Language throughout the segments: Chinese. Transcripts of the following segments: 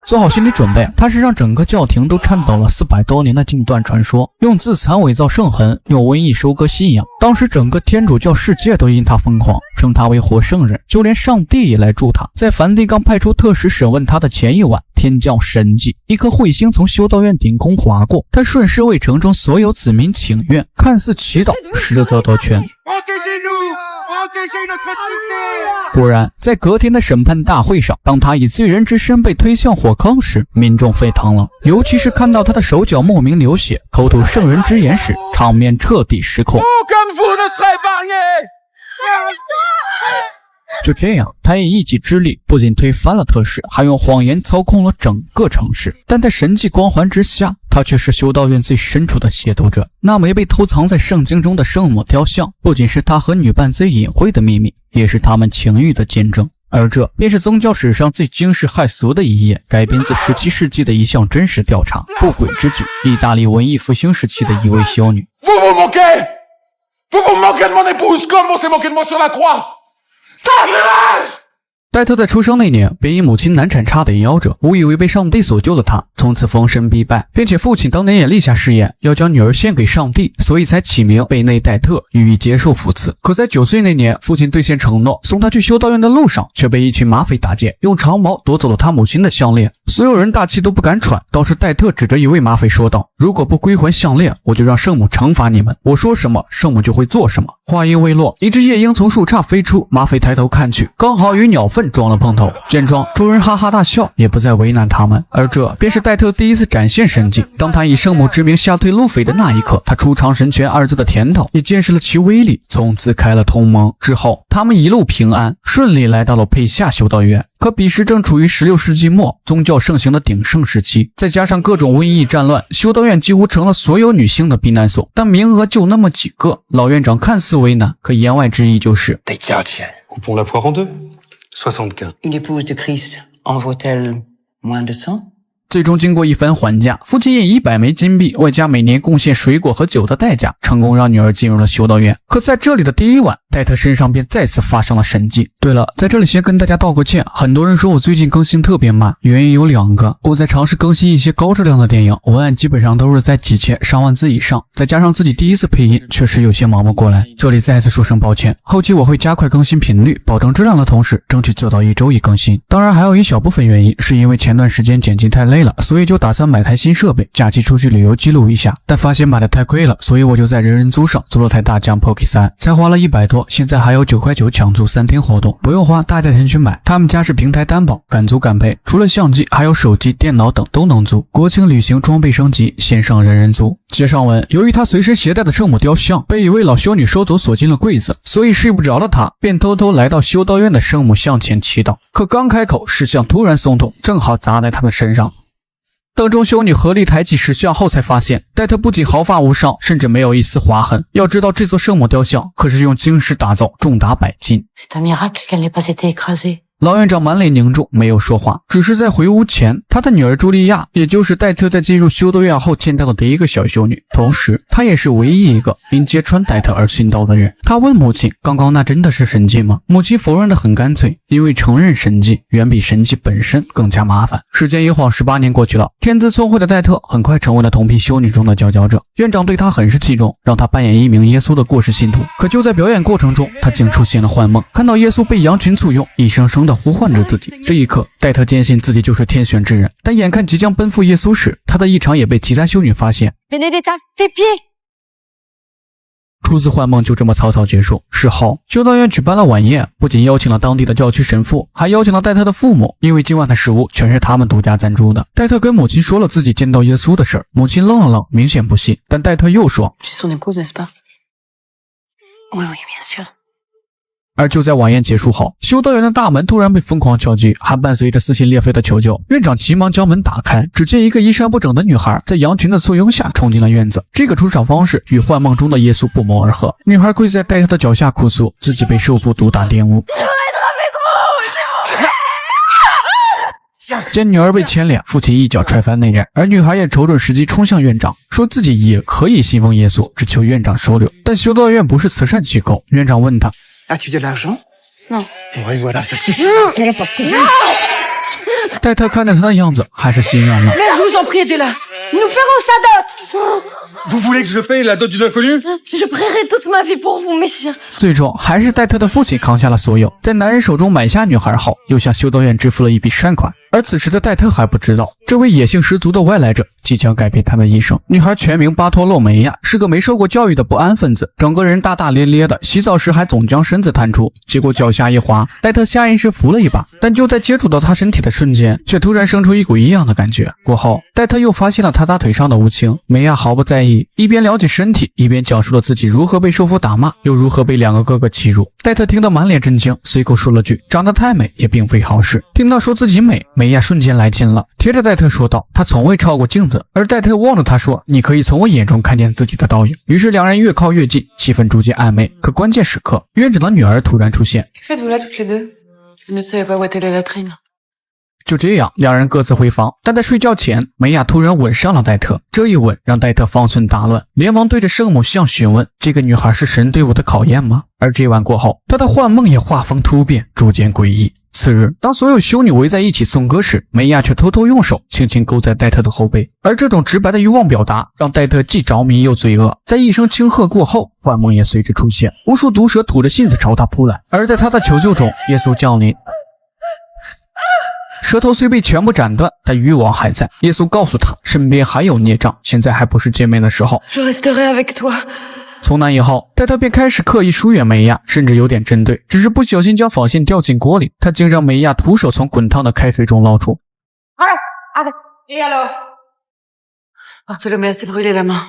做好心理准备，他是让整个教廷都颤抖了400多年的禁断传说，用自残伪造圣痕，用瘟疫收割信仰。当时整个天主教世界都因他疯狂，称他为活圣人，就连上帝也来助他。在梵蒂冈派出特使审问他的前一晚，天降神迹，一颗彗星从修道院顶空划过，他顺势为城中所有子民请愿，看似祈祷，实则得权。果然，在隔天的审判大会上，当他以罪人之身被推向火坑时，民众沸腾了，尤其是看到他的手脚莫名流血，口吐圣人之言时，场面彻底失控。就这样，他以一己之力不仅推翻了特使，还用谎言操控了整个城市。但在神迹光环之下，他却是修道院最深处的亵渎者。那枚被偷藏在圣经中的圣母雕像，不仅是他和女伴最隐晦的秘密，也是他们情欲的见证。而这便是宗教史上最惊世骇俗的一页，改编自17世纪的一项真实调查。不轨之举，意大利文艺复兴时期的一位修女。戴特在出生那年便因母亲难产差点夭折，误以为被上帝所救的他从此逢神必败，并且父亲当年也立下誓言要将女儿献给上帝，所以才起名贝内戴特，予以接受福赐。可在9岁那年，父亲兑现承诺送他去修道院的路上，却被一群马匪打劫，用长矛夺走了他母亲的项链。所有人大气都不敢喘，倒是戴特指着一位马匪说道：如果不归还项链，我就让圣母惩罚你们，我说什么圣母就会做什么。话音未落，一只夜莺从树杈飞出，马匪抬头看去，刚好与鸟粪撞了碰头。见状，众人哈哈大笑，也不再为难他们。而这便是戴特第一次展现神迹。当他以圣母之名吓退路匪的那一刻，他出尝神权2字的甜头，也见识了其威力，从此开了通盟。之后他们一路平安顺利来到了佩夏修道院。可彼时正处于16世纪末宗教盛行的鼎盛时期，再加上各种瘟疫战乱，修道院几乎成了所有女性的避难所。但名额就那么几个，老院长看似为难，可言外之意就是得加钱。Coupons la poire en deux. 75. Une épouse de Christ en vaut-elle moins de 100？最终经过一番还价，父亲以100枚金币外加每年贡献水果和酒的代价，成功让女儿进入了修道院。可在这里的第一晚，戴特身上便再次发生了神迹。对了，在这里先跟大家道个歉，很多人说我最近更新特别慢，原因有2个。我在尝试更新一些高质量的电影，文案基本上都是在几千上万字以上，再加上自己第一次配音，确实有些忙不过来。这里再次说声抱歉，后期我会加快更新频率，保证质量的同时，争取做到1周1更新。当然还有一小部分原因是因为前段时间剪辑太累了，所以就打算买台新设备，假期出去旅游记录一下，但发现买的太贵了，所以我就在人人租上租了台大疆 Pocket 3，才花了100多，现在还有9块9抢租3天活动，不用花大价钱去买，他们家是平台担保，敢租敢赔，除了相机还有手机、电脑等都能租，国庆旅行装备升级，线上人人租。接上文，由于他随身携带的圣母雕像被一位老修女收走锁进了柜子，所以睡不着的他便偷偷来到修道院的圣母像前祈祷，可刚开口，石像突然松动，正好砸在他的身上。等众修女合力抬起石像后，才发现戴特不仅毫发无伤，甚至没有一丝划痕。要知道这座圣母雕像可是用晶石打造，重达100斤。C'est un miracle qu'elle n'ait pas été écrasée。老院长满脸凝重，没有说话，只是在回屋前，他的女儿茱莉亚，也就是戴特在进入修道院后见到的第一个小修女，同时她也是唯一一个因揭穿戴特而信道的人。他问母亲，刚刚那真的是神迹吗？母亲否认得很干脆，因为承认神迹远比神迹本身更加麻烦。时间一晃18年过去了，天资聪慧的戴特很快成为了同批修女中的佼佼者，院长对他很是器重，让他扮演一名耶稣的过世信徒。可就在表演过程中，他竟出现了幻梦，看到耶稣被羊群簇拥，一声声的呼唤着自己。这一刻，戴特坚信自己就是天选之人，但眼看即将奔赴耶稣时，他的异常也被其他修女发现。初次幻梦就这么草草结束。事后，修道院举办了晚宴，不仅邀请了当地的教区神父，还邀请了戴特的父母，因为今晚的食物全是他们独家赞助的。戴特跟母亲说了自己见到耶稣的事儿，母亲愣了愣，明显不信，但戴特又说而就在晚宴结束后，修道院的大门突然被疯狂敲击，还伴随着撕心裂肺的求救。院长急忙将门打开，只见一个衣衫不整的女孩在羊群的簇拥下冲进了院子。这个出场方式与幻梦中的耶稣不谋而合。女孩跪在戴特的脚下哭诉，自己被受父毒打玷污。见女儿被牵连，父亲一脚踹翻那人，而女孩也瞅准时机冲向院长，说自己也可以信奉耶稣，只求院长收留。但修道院不是慈善机构，院长问他As-tu de l'argent? Non. Oui, voilà, ça suffit. 戴特看着他的样子，还是心软了。Mère, je vous en prie, aidez-la. Nous paierons sa dot. Vous voulez que je paye la dot d'une inconnue? Je prierai toute ma vie pour vous, messieurs. 最终还是戴特的父亲扛下了所有，在男人手中买下女孩后，又向修道院支付了一笔善款。而此时的戴特还不知道，这位野性十足的外来者即将改变他的一生。女孩全名巴托洛梅亚，是个没受过教育的不安分子，整个人大大咧咧的，洗澡时还总将身子探出，结果脚下一滑，戴特下意识扶了一把，但就在接触到她身体的瞬间，却突然生出一股异样的感觉。过后，戴特又发现了她大腿上的无青，梅亚毫不在意，一边了解身体，一边讲述了自己如何被受父打骂，又如何被两个哥哥欺辱。戴特听得满脸震惊，随口说了句：“长得太美也并非好事。”听到说自己美，梅亚瞬间来劲了，贴着戴特说道：“她从未照过镜子。”而戴特望着她说：“你可以从我眼中看见自己的倒影。”于是两人越靠越近，气氛逐渐暧昧。可关键时刻，院长的女儿突然出现。Que faites-vous là toutes les deux? Je ne savais pas où était la latrine. 就这样，两人各自回房，但在睡觉前，梅亚突然吻上了戴特。这一吻让戴特方寸大乱，连忙对着圣母像询问：“这个女孩是神对我的考验吗？”而这晚过后，他的幻梦也画风突变，逐渐诡异。次日，当所有修女围在一起颂歌时，梅亚却偷偷用手轻轻勾在戴特的后背，而这种直白的欲望表达让戴特既着迷又罪恶。在一声轻喝过后，幻梦也随之出现，无数毒蛇吐着信子朝他扑来。而在他的求救中，耶稣降临，舌头虽被全部斩断，但欲望还在。耶稣告诉他，身边还有孽障，现在还不是见面的时候。 Je resterai avec toi. 从那以后，戴特便开始刻意疏远梅亚，甚至有点针对，只是不小心将纺线掉进锅里，他竟让梅亚徒手从滚烫的开水中捞出。Et alors? Bartholomé s'est brûlé la main.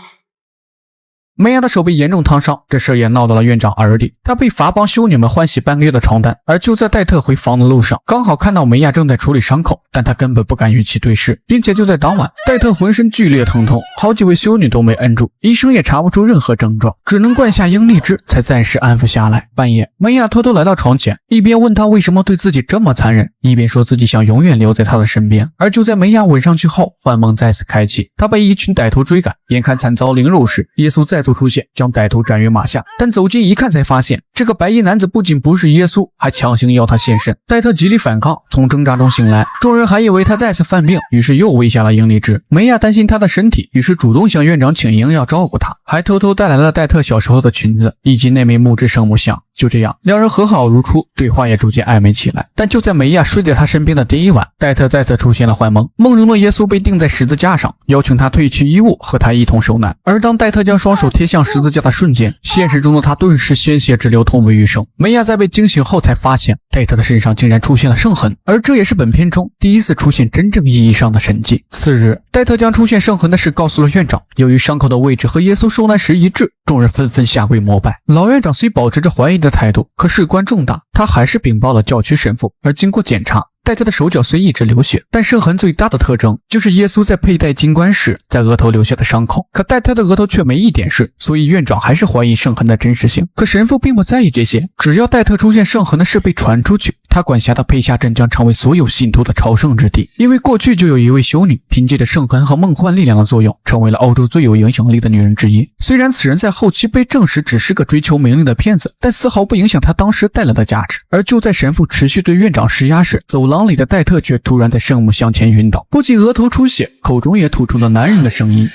梅亚的手被严重烫伤，这事也闹到了院长耳里，他被罚帮修女们换洗半个月的床单。而就在戴特回房的路上，刚好看到梅亚正在处理伤口，但他根本不敢与其对视，并且就在当晚，戴特浑身剧烈疼痛，好几位修女都没摁住，医生也查不出任何症状，只能灌下英利枝才暂时安抚下来。半夜，梅亚偷偷来到床前，一边问他为什么对自己这么残忍，一边说自己想永远留在他的身边。而就在梅亚吻上去后，幻梦再次开启，他被一群歹徒追赶，眼看惨遭凌辱时，耶稣再度出现，将歹徒斩于马下。但走近一看才发现，这个白衣男子不仅不是耶稣，还强行要他献身。戴特极力反抗，从挣扎中醒来，众人还以为他再次犯病，于是又喂下了英利枝。梅亚担心他的身体，于是主动向院长请缨要照顾他，还偷偷带来了戴特小时候的裙子以及那枚木质圣母像。就这样，两人和好如初，对话也逐渐暧昧起来。但就在梅亚睡在他身边的第一晚，戴特再次出现了幻梦，梦中的耶稣被钉在十字架上，邀请他褪去衣物，和他一同受难。而当戴特将双手贴向十字架的瞬间，现实中的他顿时鲜血直流，痛不欲生。梅亚在被惊醒后才发现，戴特的身上竟然出现了圣痕，而这也是本片中第一次出现真正意义上的神迹。次日，戴特将出现圣痕的事告诉了院长，由于伤口的位置和耶稣受难时一致，众人纷纷下跪膜拜。老院长虽保持着怀疑的态度，可事关重大，他还是禀报了教区神父。而经过检查，戴特的手脚虽一直流血，但圣痕最大的特征就是耶稣在佩戴金冠时在额头留下的伤口。可戴特的额头却没一点事，所以院长还是怀疑圣痕的真实性。可神父并不在意这些，只要戴特出现圣痕的事被传出去，他管辖的佩夏镇将成为所有信徒的朝圣之地。因为过去就有一位修女凭借着圣痕和梦幻力量的作用，成为了欧洲最有影响力的女人之一。虽然此人在后期被证实只是个追求名利的骗子，但丝毫不影响他当时带来的价值。而就在神父持续对院长施压时，走廊里的戴特却突然在圣母像前晕倒，不仅额头出血，口中也吐出了男人的声音。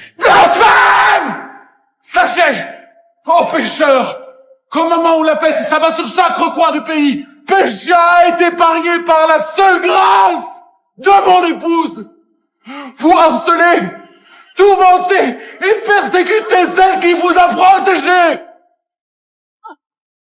Sachez, ô pécheurs, qu'au moment où la peste s'abat sur chaque recoin du pays, Pécha est épargné par la seule grâce de mon épouse. Vous harcelez, tourmentez et persécutez celle qui vous a protégé.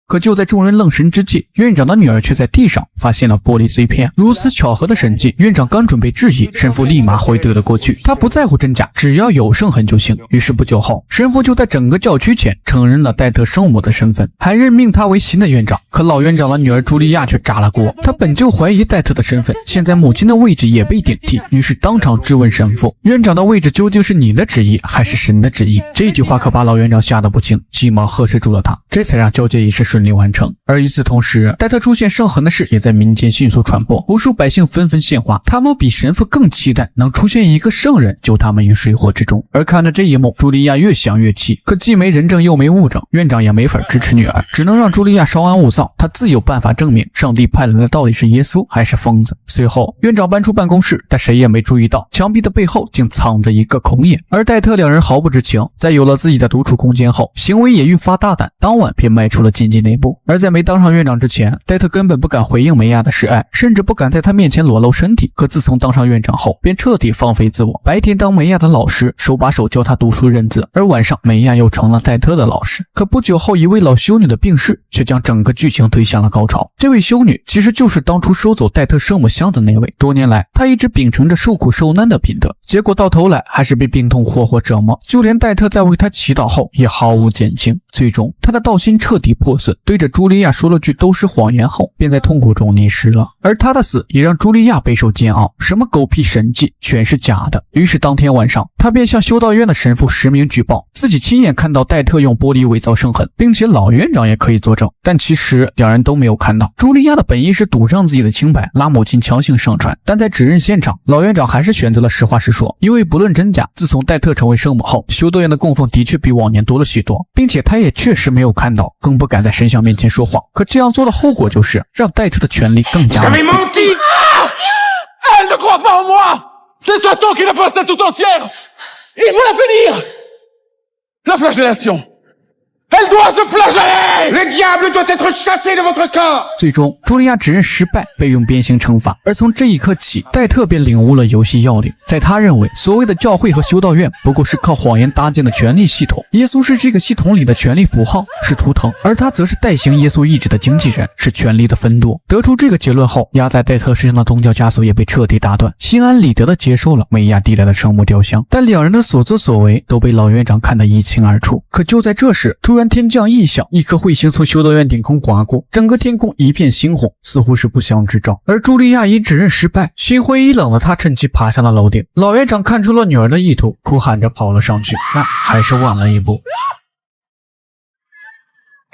可就在众人愣神之际，院长的女儿却在地上发现了玻璃碎片。如此巧合的神迹，院长刚准备质疑，神父立马回怼了过去。他不在乎真假，只要有圣痕就行。于是不久后，神父就在整个教区前承认了戴特圣母的身份，还任命他为新的院长。可老院长的女儿茱莉亚却炸了锅，她本就怀疑戴特的身份，现在母亲的位置也被顶替，于是当场质问神父：院长的位置究竟是你的旨意还是神的旨意？这句话可把老院长吓得不轻，急忙呵斥住了他，这才让交接仪式顺利完成。而与此同时，戴特出现圣痕的事也在民间迅速传播，无数百姓纷纷献花，他们比神父更期待能出现一个圣人救他们于水火之中。而看着这一幕，茱莉亚越想越气，可既没人证又没物证，院长也没法支持女儿，只能让茱莉亚稍安勿躁，她自有办法证明上帝派来的到底是耶稣还是疯子。随后院长搬出办公室，但谁也没注意到墙壁的背后竟藏着一个空眼，而戴特两人毫不知情。在有了自己的独处空间后，行为也愈发大胆，当晚便迈出了禁忌那步。而在没当上院长之前，戴特根本不敢回应梅亚的示爱，甚至不敢在他面前裸露身体。可自从当上院长后，便彻底放飞自我，白天当梅亚的老师，手把手教他读书认字，而晚上梅亚又成了戴特的老师。可不久后，一位老修女的病逝，却将整个剧情推向了高潮。这位修女其实就是当初收走戴特圣母像的那位。多年来，她一直秉承着受苦受难的品德，结果到头来还是被病痛活活折磨。就连戴特在为她祈祷后，也毫无减轻。最终，他的道心彻底破损，对着茱莉亚说了句都是谎言后，便在痛苦中溺逝了。而他的死也让茱莉亚备受煎熬，什么狗屁神迹全是假的。于是当天晚上，他便向修道院的神父实名举报，自己亲眼看到戴特用玻璃伪造圣痕，并且老院长也可以作证。但其实两人都没有看到。茱莉亚的本意是赌上自己的清白，拉母亲强行上传，但在指认现场，老院长还是选择了实话实说，因为不论真假，自从戴特成为圣母后，修道院的供奉的确比往年多了许多，并且他也确实没有看到，更不敢在神像面前说谎。可这样做的后果就是让戴特的权力更加Elle ne croit pas en moi. C'est Satan qui la possède tout entière. Il faut la punir. La flagellation. Elle doit se flageller. Le diable doit être chassé de votre corps. 最终，茱莉亚指认失败，被用鞭刑惩罚。而从这一刻起，戴特便领悟了游戏要领。在他认为，所谓的教会和修道院不过是靠谎言搭建的权力系统，耶稣是这个系统里的权力符号，是图腾，而他则是代行耶稣意志的经纪人，是权力的分舵。得出这个结论后，压在戴特身上的宗教枷锁也被彻底打断，心安理得地接受了梅亚递来的圣母雕像。但两人的所作所为都被老院长看得一清二楚。可就在这时，突然天降异象，一颗彗星从修道院顶空划过，整个天空一片猩红，似乎是不祥之兆。而茱莉亚因指认失败，心灰意冷的她趁机爬上了楼顶。老院长看出了女儿的意图，哭喊着跑了上去，但还是晚了一步。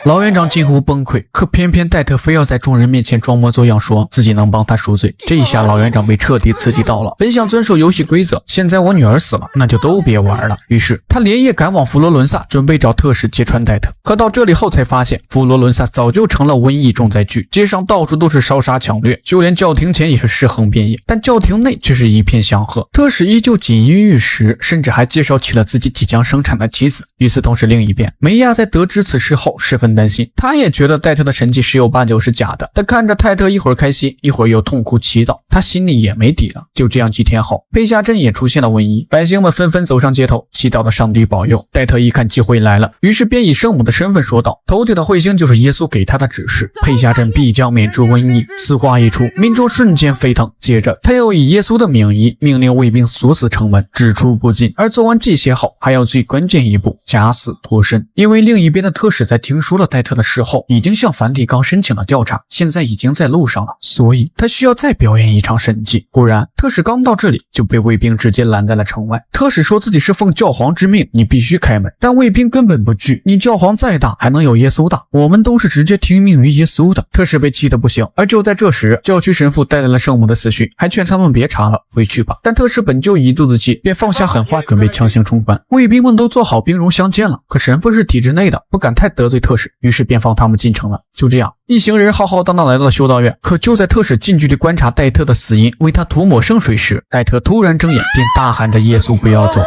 老院长近乎崩溃，可偏偏戴特非要在众人面前装模作样说自己能帮他赎罪。这一下老院长被彻底刺激到了，本想遵守游戏规则，现在我女儿死了，那就都别玩了。于是他连夜赶往佛罗伦萨，准备找特使揭穿戴特。可到这里后才发现，佛罗伦萨早就成了瘟疫重灾区，街上到处都是烧杀抢掠，就连教廷前也是尸横遍野，但教廷内却是一片祥和。特使依旧锦衣玉食，甚至还介绍起了自己即将生产的妻子。与此同时，另一边梅亚在得知此事后十分担心，他也觉得戴特的神迹十有八九是假的。但看着戴特一会儿开心，一会儿又痛哭祈祷，他心里也没底了。就这样几天后，佩夏镇也出现了瘟疫，百姓们纷纷走上街头，祈祷的上帝保佑。戴特一看机会来了，于是便以圣母的身份说道，头顶的彗星就是耶稣给他的指示，佩夏镇必将免除瘟疫。此话一出，民众瞬间沸腾。接着他又以耶稣的名义命令卫兵锁死城门，只出不进。而做完这些后，还要最关键一步，假死脱身。因为另一边的特使在听说了戴特的事后，已经向梵蒂冈申请了调查，现在已经在路上了，所以他需要再表演一场神迹。果然，特使刚到这里就被卫兵直接拦在了城外。特使说自己是奉教皇之命，你必须开门，但卫兵根本不惧，你教皇再大还能有耶稣大？我们都是直接听命于耶稣的。特使被气得不行。而就在这时，教区神父带来了圣母的死讯，还劝他们别查了，回去吧。但特使本就一肚子气，便放下狠话，准备强行冲关。卫兵们都做好兵戎相见了，可神父是体制内的，不敢太得罪特使，于是便放他们进城了。就这样，一行人浩浩荡荡来到了修道院。可就在特使近距离观察戴特的死因，为他涂抹圣水时，戴特突然睁眼，便大喊着耶稣不要走。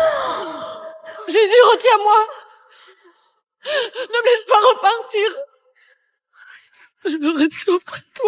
Jésus, retiens-moi. Ne me laisse pas repartir. Je veux rester auprès de toi.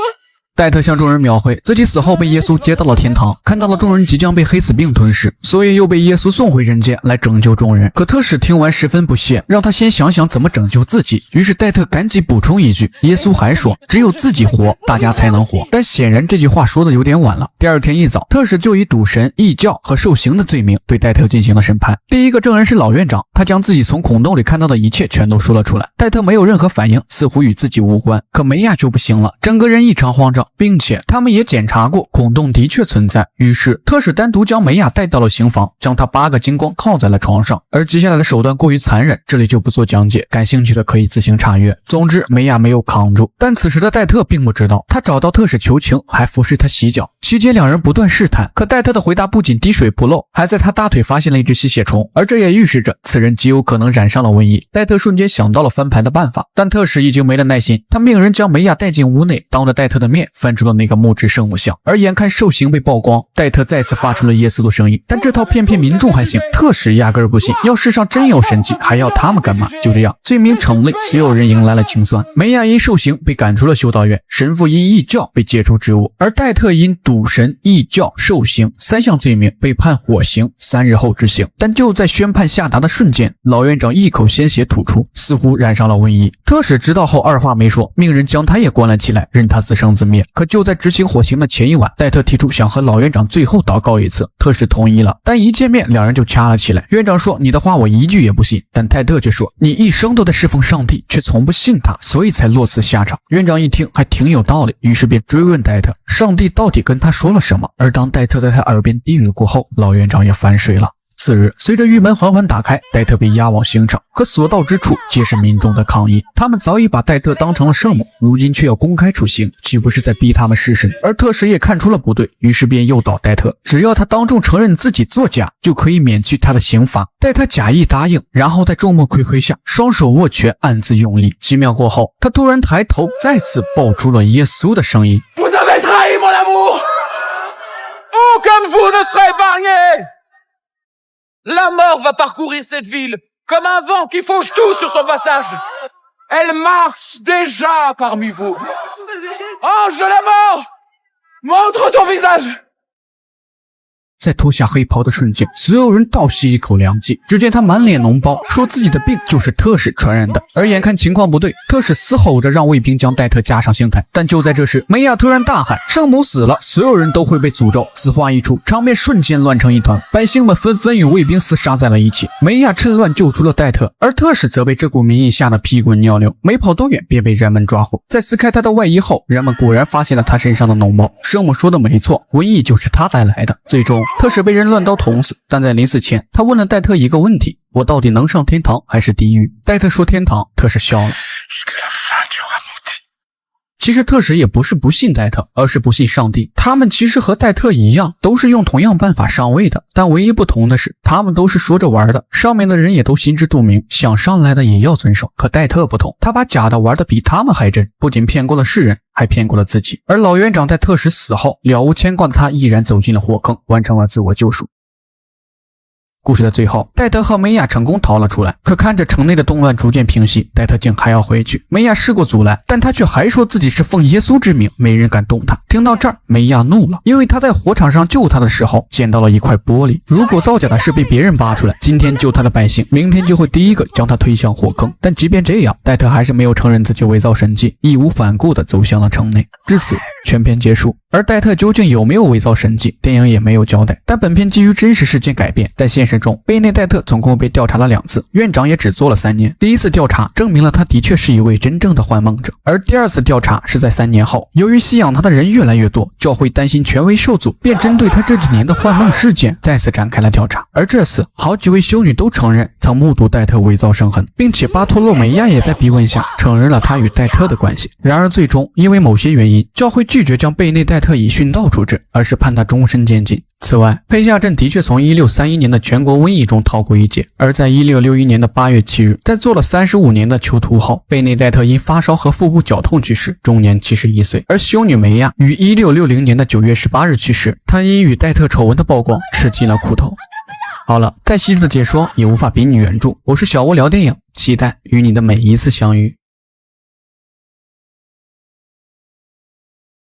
戴特向众人描绘自己死后被耶稣接到了天堂，看到了众人即将被黑死病吞噬，所以又被耶稣送回人间来拯救众人。可特使听完十分不屑，让他先想想怎么拯救自己。于是戴特赶紧补充一句，耶稣还说只有自己活，大家才能活。但显然这句话说的有点晚了。第二天一早，特使就以赌神、异教和受刑的罪名对戴特进行了审判。第一个证人是老院长，他将自己从孔洞里看到的一切全都说了出来。戴特没有任何反应，似乎与自己无关。可梅亚就不行了，整个人异常慌张，并且他们也检查过，孔洞的确存在。于是特使单独将梅亚带到了刑房，将她8个金光铐在了床上。而接下来的手段过于残忍，这里就不做讲解，感兴趣的可以自行查阅。总之梅亚没有扛住，但此时的戴特并不知道，他找到特使求情，还服侍他洗脚。期间两人不断试探，可戴特的回答不仅滴水不漏，还在他大腿发现了一只吸血虫，而这也预示着此人极有可能染上了瘟疫。戴特瞬间想到了翻盘的办法，但特使已经没了耐心，他命人将梅亚带进屋内，当着戴特的面翻出了那个木质圣母像。而眼看兽形被曝光，戴特再次发出了耶稣的声音，但这套骗民众还行，特使压根儿不信，要世上真有神迹，还要他们干嘛？就这样，罪名成立，所有人迎来了清算。梅亚因受刑被赶出了修道院，神父因异教被解除职务，而戴特因赌神、异教、受刑3项罪名被判火刑，3日后执行。但就在宣判下达的瞬间，老院长一口鲜血吐出，似乎染上了瘟疫。特使知道后二话没说，命人将他也关了起来，任他自生自灭。可就在执行火刑的前一晚，戴特提出想和老院长最后祷告一次，特使同意了，但一见面两人就掐了起来。院长说你的话我一句也不信，但戴特却说你一生都在侍奉上帝，却从不信他，所以才落此下场。院长一听还挺有道理，于是便追问戴特上帝到底跟他说了什么。而当戴特在他耳边低语过后，老院长也翻睡了。次日，随着狱门缓缓打开，戴特被押往刑场，可所到之处皆是民众的抗议。他们早已把戴特当成了圣母，如今却要公开处刑，岂不是在逼他们弑神？而特使也看出了不对，于是便诱导戴特，只要他当众承认自己作假，就可以免去他的刑罚。戴特假意答应，然后在众目睽睽下，双手握拳，暗自用力。几秒过后，他突然抬头，再次爆出了耶稣的声音。Vous avez trahi mon amour! Aucun de vous ne sera épargné! La mort va parcourir cette ville comme un vent qui fauche tout sur son passage. Elle marche déjà parmi vous. Ange de la mort, montre ton visage!在脱下黑袍的瞬间，所有人倒吸一口凉气。只见他满脸脓包，说自己的病就是特使传染的。而眼看情况不对，特使嘶吼着让卫兵将戴特架上刑台。但就在这时，梅亚突然大喊：“圣母死了，所有人都会被诅咒！”此话一出，场面瞬间乱成一团，百姓们纷纷与卫兵厮杀在了一起。梅亚趁乱救出了戴特，而特使则被这股民意吓得屁滚尿流，没跑多远便被人们抓获。在撕开他的外衣后，人们果然发现了他身上的脓包。圣母说的没错，瘟疫就是他带来的。最终特使被人乱刀捅死，但在临死前，他问了戴特一个问题：我到底能上天堂还是地狱？戴特说天堂，特使笑了。其实特使也不是不信戴特，而是不信上帝。他们其实和戴特一样，都是用同样办法上位的，但唯一不同的是，他们都是说着玩的，上面的人也都心知肚明，想上来的也要遵守。可戴特不同，他把假的玩的比他们还真，不仅骗过了世人，还骗过了自己。而老院长在特使死后，了无牵挂的他毅然走进了火坑，完成了自我救赎。故事的最后，戴特和梅亚成功逃了出来，可看着城内的动乱逐渐平息，戴特竟还要回去。梅亚试过阻拦，但他却还说自己是奉耶稣之名，没人敢动他。听到这儿，梅亚怒了，因为他在火场上救他的时候捡到了一块玻璃，如果造假的事被别人扒出来，今天救他的百姓明天就会第一个将他推向火坑。但即便这样，戴特还是没有承认自己伪造神迹，义无反顾地走向了城内。至此，全篇结束。而戴特究竟有没有伪造神迹，电影也没有交代。但本片基于真实事件改编，在现实中，贝内戴特总共被调查了2次，院长也只做了3年。第一次调查证明了他的确是一位真正的幻梦者，而第2次调查是在3年后。由于信仰他的人越来越多，教会担心权威受阻，便针对他这几年的幻梦事件再次展开了调查。而这次，好几位修女都承认曾目睹戴特伪造圣痕，并且巴托洛梅亚也在逼问下承认了他与戴特的关系。然而最终，因为某些原因，教会拒绝将贝内戴特以殉道处置，而是判他终身监禁。此外，佩夏镇的确从1631年的全国瘟疫中逃过一劫，而在1661年的8月7日，在做了35年的囚徒后，贝内戴特因发烧和腹部绞痛去世，终年71岁。而修女梅亚于1660年的9月18日去世，她因与戴特丑闻的曝光，吃尽了苦头。好了，再细致的解说也无法比拟原著。我是小窝聊电影，期待与你的每一次相遇。